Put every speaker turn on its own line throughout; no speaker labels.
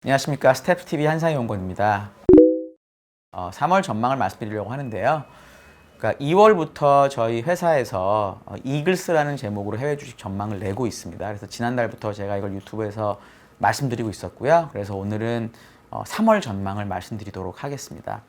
안녕하십니까. 스태프TV 한상희 연구원입니다. 3월 전망을 말씀드리려고 하는데요. 그러니까 2월부터 저희 회사에서 이글스라는 제목으로 해외 주식 전망을 내고 있습니다. 그래서 지난달부터 제가 이걸 유튜브에서 말씀드리고 있었고요. 그래서 오늘은 3월 전망을 말씀드리도록 하겠습니다.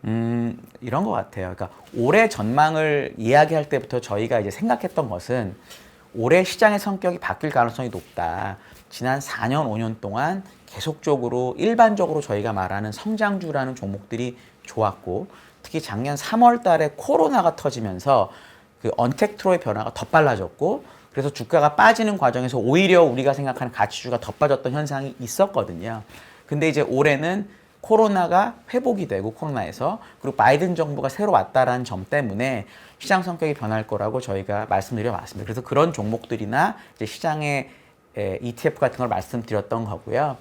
이런 것 같아요. 그러니까 올해 전망을 이야기할 때부터 저희가 이제 생각했던 것은 올해 시장의 성격이 바뀔 가능성이 높다. 지난 4년, 5년 동안 계속적으로 일반적으로 저희가 말하는 성장주라는 종목들이 좋았고, 특히 작년 3월 달에 코로나가 터지면서 그 언택트로의 변화가 더 빨라졌고, 그래서 주가가 빠지는 과정에서 오히려 우리가 생각하는 가치주가 더 빠졌던 현상이 있었거든요. 근데 이제 올해는 코로나가 회복이 되고, 코로나에서, 그리고 바이든 정부가 새로 왔다라는 점 때문에 시장 성격이 변할 거라고 저희가 말씀드려 왔습니다. 그래서 그런 종목들이나 이제 시장의 ETF 같은 걸 말씀드렸던 거고요.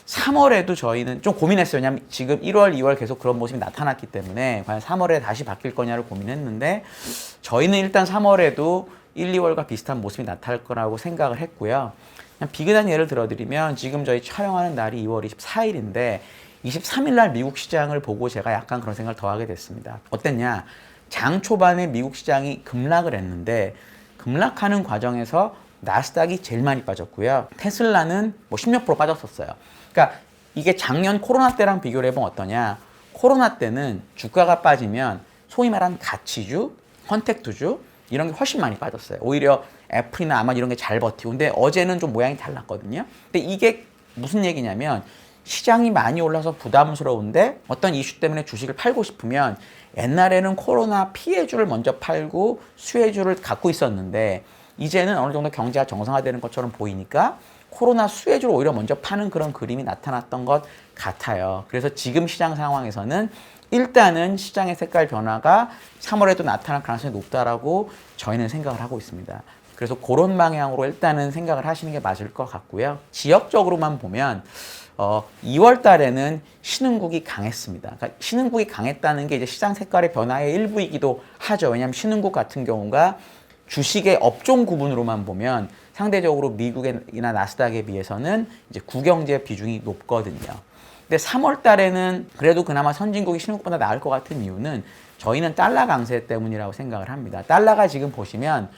3월에도 저희는 좀 고민했어요. 왜냐하면 지금 1월, 2월 계속 그런 모습이 나타났기 때문에 과연 3월에 다시 바뀔 거냐를 고민했는데, 저희는 일단 3월에도 1, 2월과 비슷한 모습이 나타날 거라고 생각을 했고요. 그냥 비근한 예를 들어드리면 지금 저희 촬영하는 날이 2월 24일인데 23일 날 미국 시장을 보고 제가 약간 그런 생각을 더 하게 됐습니다. 어땠냐? 장 초반에 미국 시장이 급락을 했는데 급락하는 과정에서 나스닥이 제일 많이 빠졌고요. 테슬라는 뭐 10몇 프로 빠졌었어요. 그러니까 이게 작년 코로나 때랑 비교를 해보면 어떠냐? 코로나 때는 주가가 빠지면 소위 말하는 가치주, 컨택트주 이런 게 훨씬 많이 빠졌어요. 오히려 애플이나 아마 이런 게 잘 버티고. 근데 어제는 좀 모양이 달랐거든요. 근데 이게 무슨 얘기냐면 시장이 많이 올라서 부담스러운데 어떤 이슈 때문에 주식을 팔고 싶으면 옛날에는 코로나 피해주를 먼저 팔고 수혜주를 갖고 있었는데 이제는 어느 정도 경제가 정상화되는 것처럼 보이니까 코로나 수혜주를 오히려 먼저 파는 그런 그림이 나타났던 것 같아요. 그래서 지금 시장 상황에서는 일단은 시장의 색깔 변화가 3월에도 나타날 가능성이 높다라고 저희는 생각을 하고 있습니다. 그래서 그런 방향으로 일단은 생각을 하시는 게 맞을 것 같고요. 지역적으로만 보면 2월 달에는 신흥국이 강했습니다. 그러니까 신흥국이 강했다는 게 이제 시장 색깔의 변화의 일부이기도 하죠. 왜냐하면 신흥국 같은 경우가 주식의 업종 구분으로만 보면 상대적으로 미국이나 나스닥에 비해서는 이제 구경제 비중이 높거든요. 근데 3월 달에는 그래도 그나마 선진국이 신흥국보다 나을 것 같은 이유는 저희는 달러 강세 때문이라고 생각을 합니다. 달러가 지금 보시면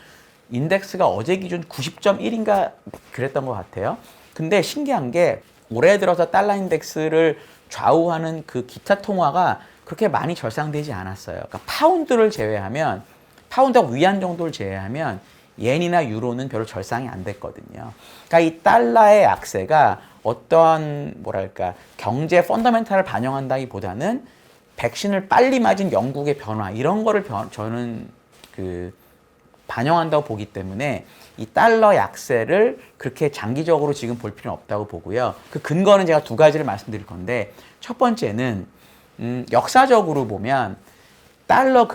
인덱스가 어제 기준 90.1인가 그랬던 것 같아요. 근데 신기한 게 올해 들어서 달러 인덱스를 좌우하는 그 기타 통화가 그렇게 많이 절상되지 않았어요. 그러니까 파운드를 제외하면, 파운드하고 위안 정도를 제외하면 옌이나 유로는 별로 절상이 안 됐거든요. 그러니까 이 달러의 약세가 어떤 뭐랄까 경제 펀더멘탈을 반영한다기보다는 백신을 빨리 맞은 영국의 변화 이런 거를 저는 반영한다고 보기 때문에 이 달러 약세를 그렇게 장기적으로 지금 볼 필요는 없다고 보고요. 그 근거는 제가 두 가지를 말씀드릴 건데, 첫 번째는 역사적으로 보면 달러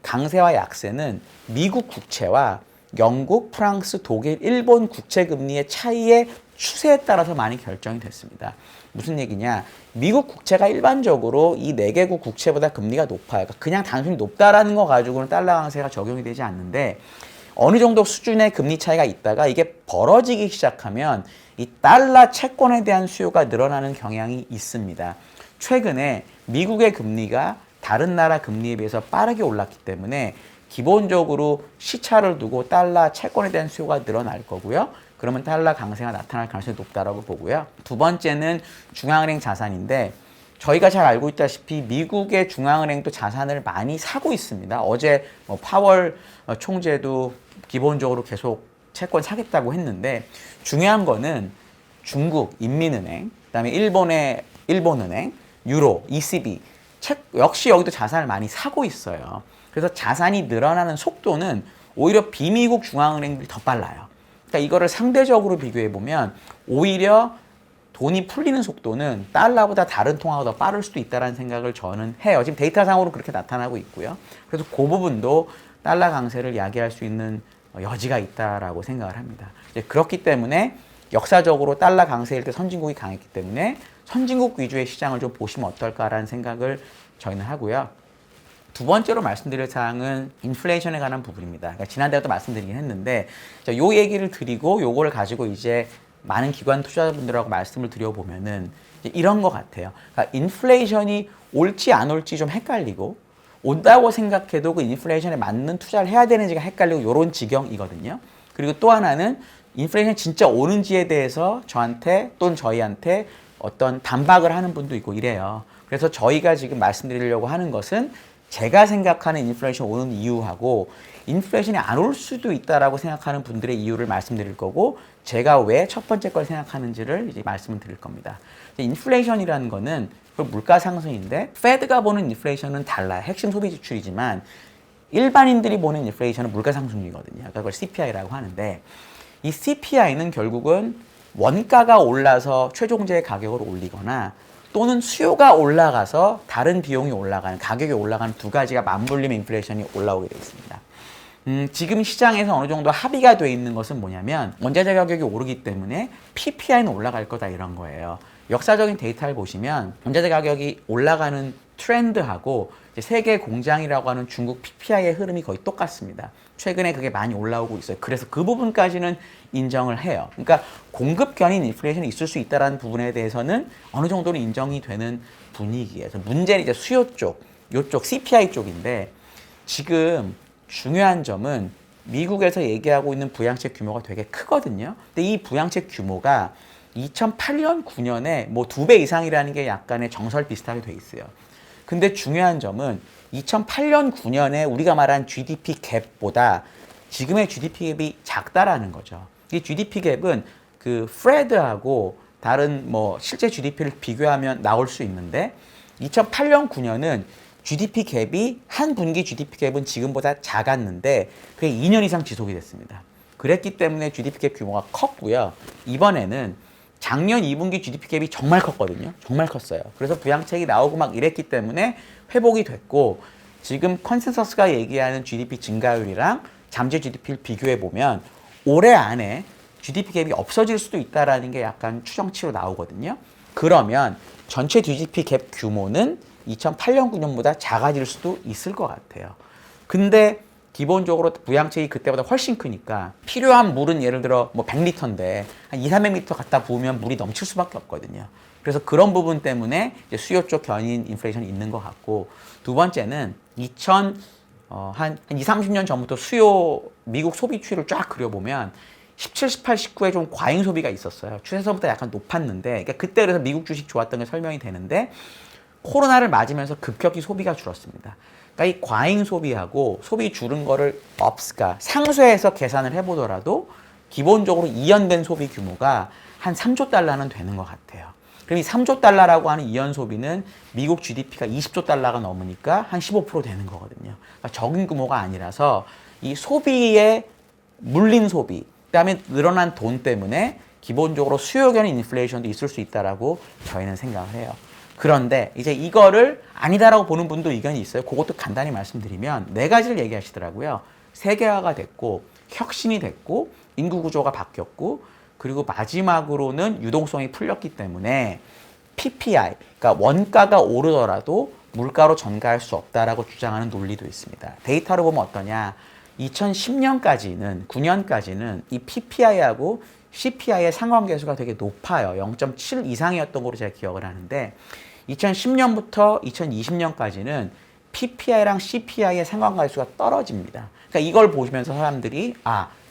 강세와 약세는 미국 국채와 영국, 프랑스, 독일, 일본 국채 금리의 차이의 추세에 따라서 많이 결정이 됐습니다. 무슨 얘기냐? 미국 국채가 일반적으로 이 4개국 국채보다 금리가 높아요. 그러니까 그냥 단순히 높다라는 거 가지고는 달러 강세가 적용이 되지 않는데, 어느 정도 수준의 금리 차이가 있다가 이게 벌어지기 시작하면 이 달러 채권에 대한 수요가 늘어나는 경향이 있습니다. 최근에 미국의 금리가 다른 나라 금리에 비해서 빠르게 올랐기 때문에 기본적으로 시차를 두고 달러 채권에 대한 수요가 늘어날 거고요. 그러면 달러 강세가 나타날 가능성이 높다라고 보고요. 두 번째는 중앙은행 자산인데, 저희가 잘 알고 있다시피 미국의 중앙은행도 자산을 많이 사고 있습니다. 어제 파월 총재도 기본적으로 계속 채권 사겠다고 했는데, 중요한 거는 중국 인민은행, 그다음에 일본의 일본은행, 유로, ECB 역시 여기도 자산을 많이 사고 있어요. 그래서 자산이 늘어나는 속도는 오히려 비미국 중앙은행들이 더 빨라요. 그러니까 이거를 상대적으로 비교해 보면 오히려 돈이 풀리는 속도는 달러보다 다른 통화가 더 빠를 수도 있다는 생각을 저는 해요. 지금 데이터상으로 그렇게 나타나고 있고요. 그래서 그 부분도 달러 강세를 야기할 수 있는 여지가 있다라고 생각을 합니다. 그렇기 때문에 역사적으로 달러 강세일 때 선진국이 강했기 때문에 선진국 위주의 시장을 좀 보시면 어떨까라는 생각을 저희는 하고요. 두 번째로 말씀드릴 사항은 인플레이션에 관한 부분입니다. 그러니까 지난달에도 말씀드리긴 했는데, 이 얘기를 드리고 요거를 가지고 이제 많은 기관 투자자분들하고 말씀을 드려보면은 이런 것 같아요. 그러니까 인플레이션이 올지 안 올지 좀 헷갈리고 온다고 생각해도 그 인플레이션에 맞는 투자를 해야 되는지가 헷갈리고 이런 지경이거든요. 그리고 또 하나는 인플레이션이 진짜 오는지에 대해서 저한테 또는 저희한테 어떤 반박을 하는 분도 있고 이래요. 그래서 저희가 지금 말씀드리려고 하는 것은 제가 생각하는 인플레이션 오는 이유하고 인플레이션이 안 올 수도 있다라고 생각하는 분들의 이유를 말씀드릴 거고 제가 왜 첫 번째 걸 생각하는지를 이제 말씀을 드릴 겁니다. 인플레이션이라는 거는 물가 상승인데 페드가 보는 인플레이션은 달라요. 핵심 소비 지출이지만 일반인들이 보는 인플레이션은 물가 상승률이거든요. 그러니까 그걸 CPI라고 하는데 이 CPI는 결국은 원가가 올라서 최종재 가격을 올리거나 또는 수요가 올라가서 다른 비용이 올라가는, 가격이 올라가는 두 가지가 맞물리면 인플레이션이 올라오게 되어 있습니다. 지금 시장에서 어느 정도 합의가 돼 있는 것은 뭐냐면 원자재 가격이 오르기 때문에 PPI는 올라갈 거다 이런 거예요. 역사적인 데이터를 보시면 원자재 가격이 올라가는 트렌드하고 이제 세계 공장이라고 하는 중국 PPI의 흐름이 거의 똑같습니다. 최근에 그게 많이 올라오고 있어요. 그래서 그 부분까지는 인정을 해요. 그러니까 공급 견인 인플레이션이 있을 수 있다는 부분에 대해서는 어느 정도는 인정이 되는 분위기예요. 문제는 이제 수요 쪽, 요쪽 CPI 쪽인데 지금 중요한 점은 미국에서 얘기하고 있는 부양책 규모가 되게 크거든요. 근데 이 부양책 규모가 2008년, 9년에 뭐 2배 이상이라는 게 약간의 정설 비슷하게 돼 있어요. 근데 중요한 점은 2008년, 9년에 우리가 말한 GDP 갭보다 지금의 GDP 갭이 작다라는 거죠. 이 GDP 갭은 그 프레드하고 다른 뭐 실제 GDP를 비교하면 나올 수 있는데 2008년, 9년은 GDP 갭이 한 분기 GDP 갭은 지금보다 작았는데 그게 2년 이상 지속이 됐습니다. 그랬기 때문에 GDP 갭 규모가 컸고요. 이번에는 작년 2분기 GDP 갭이 정말 컸거든요. 정말 컸어요. 그래서 부양책이 나오고 막 이랬기 때문에 회복이 됐고 지금 컨센서스가 얘기하는 GDP 증가율이랑 잠재 GDP를 비교해 보면 올해 안에 GDP 갭이 없어질 수도 있다라는 게 약간 추정치로 나오거든요. 그러면 전체 GDP 갭 규모는 2008년, 9년보다 작아질 수도 있을 것 같아요. 근데 기본적으로 부양책이 그때보다 훨씬 크니까 필요한 물은 예를 들어 뭐 100리터인데 한 2, 300리터 갖다 부으면 물이 넘칠 수밖에 없거든요. 그래서 그런 부분 때문에 이제 수요 쪽 견인 인플레이션이 있는 것 같고 두 번째는 한 2, 30년 전부터 수요 미국 소비 추이를 쫙 그려보면 17, 18, 19에 좀 과잉 소비가 있었어요. 추세선보다 약간 높았는데 그러니까 그때 그래서 미국 주식 좋았던 게 설명이 되는데 코로나를 맞으면서 급격히 소비가 줄었습니다. 그러니까 이 과잉 소비하고 소비 줄은 거를 업스가 상쇄해서 계산을 해보더라도 기본적으로 이연된 소비 규모가 한 3조 달러는 되는 것 같아요. 그럼 이 3조 달러라고 하는 이연 소비는 미국 GDP가 20조 달러가 넘으니까 한 15% 되는 거거든요. 그러니까 적은 규모가 아니라서 이 소비에 물린 소비, 그다음에 늘어난 돈 때문에 기본적으로 수요 견인 인플레이션도 있을 수 있다라고 저희는 생각을 해요. 그런데 이제 이거를 아니다라고 보는 분도 의견이 있어요. 그것도 간단히 말씀드리면 네 가지를 얘기하시더라고요. 세계화가 됐고 혁신이 됐고 인구 구조가 바뀌었고 그리고 마지막으로는 유동성이 풀렸기 때문에 PPI, 그러니까 원가가 오르더라도 물가로 전가할 수 없다라고 주장하는 논리도 있습니다. 데이터를 보면 어떠냐? 2010년까지는 9년까지는 이 PPI하고 CPI의 상관계수가 되게 높아요. 0.7 이상이었던 걸로 제가 기억을 하는데 2010년부터 2020년까지는 PPI랑 CPI의 상관계수가 떨어집니다. 그러니까 이걸 보시면서 사람들이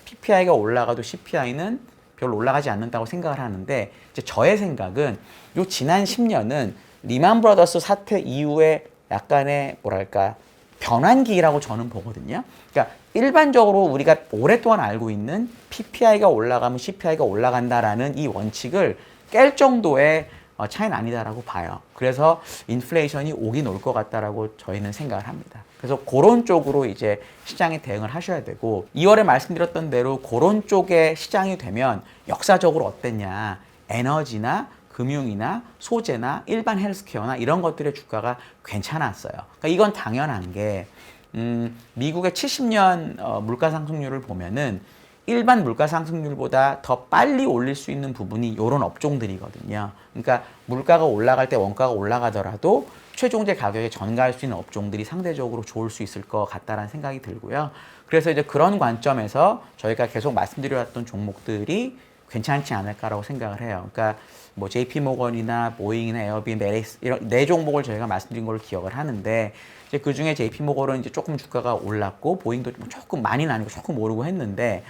PPI가 올라가도 CPI는 별로 올라가지 않는다고 생각을 하는데 이제 저의 생각은 요 지난 10년은 리만 브라더스 사태 이후에 약간의 뭐랄까 변환기라고 저는 보거든요. 그러니까 일반적으로 우리가 오랫동안 알고 있는 PPI가 올라가면 CPI가 올라간다라는 이 원칙을 깰 정도의 차이는 아니다라고 봐요. 그래서 인플레이션이 오긴 올 것 같다라고 저희는 생각을 합니다. 그래서 그런 쪽으로 이제 시장에 대응을 하셔야 되고 2월에 말씀드렸던 대로 그런 쪽에 시장이 되면 역사적으로 어땠냐 에너지나 금융이나 소재나 일반 헬스케어나 이런 것들의 주가가 괜찮았어요. 그러니까 이건 당연한 게 미국의 70년 물가 상승률을 보면은 일반 물가 상승률보다 더 빨리 올릴 수 있는 부분이 이런 업종들이거든요. 그러니까 물가가 올라갈 때 원가가 올라가더라도 최종재 가격에 전가할 수 있는 업종들이 상대적으로 좋을 수 있을 것 같다라는 생각이 들고요. 그래서 이제 그런 관점에서 저희가 계속 말씀드려왔던 종목들이 괜찮지 않을까라고 생각을 해요. 그러니까 뭐 JP 모건이나 보잉이나 에어비앤비, LX 이런 네 종목을 저희가 말씀드린 걸 기억을 하는데 이제 그 중에 JP 모건은 이제 조금 주가가 올랐고 보잉도 조금 많이는 아니고 조금 오르고 했는데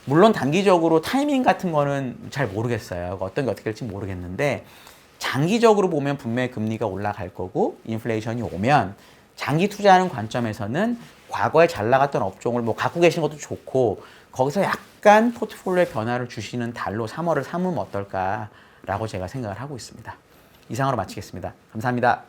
물론 단기적으로 타이밍 같은 거는 잘 모르겠어요. 어떤 게 어떻게 될지 모르겠는데 장기적으로 보면 분명히 금리가 올라갈 거고 인플레이션이 오면 장기 투자하는 관점에서는 과거에 잘 나갔던 업종을 뭐 갖고 계신 것도 좋고 거기서 약간 포트폴리오의 변화를 주시는 달로 3월을 삼으면 어떨까라고 제가 생각을 하고 있습니다. 이상으로 마치겠습니다. 감사합니다.